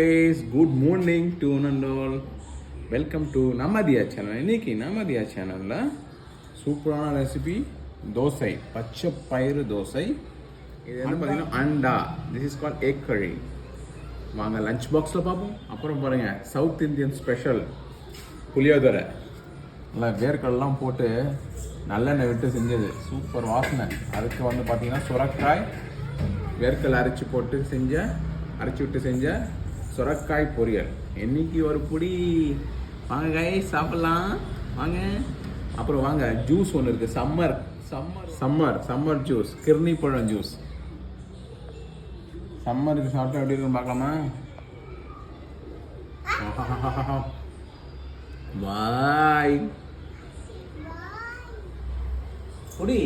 Guys, good morning to one and all. Welcome to Namadiya channel. இன்னைக்கு Namadiya channelல சூப்பரான recipe dosa, பச்சை பயிறு தோசை. இது வந்து பார்த்தீங்கன்னா அண்டா. This is called egg curry. வாங்க லஞ்ச் பாக்ஸில் பார்ப்போம். அப்புறம் பாருங்க சவுத் இந்தியன் ஸ்பெஷல் புளியோதரை. நல்லா வேர்க்கடலாம் போட்டு நல்லெண்ணெய் விட்டு செஞ்சது சூப்பர் வாசனை. அதுக்கு வந்து பார்த்தீங்கன்னா சுரக்காய் வேர்க்கடலை அரைச்சி விட்டு செஞ்ச சுரக்காய் பொரியல். இன்னைக்கு ஒரு புடி வாங்க காய் சாப்பிடலாம் வாங்க. அப்புறம் வாங்க ஜூஸ் ஒன்று இருக்குது, சம்மர் ஜூஸ், கிர்னி பழம் ஜூஸ். சம்மருக்கு சாப்பிட்டா எப்படி இருக்குன்னு பார்க்கலாமா? பாய் குடி.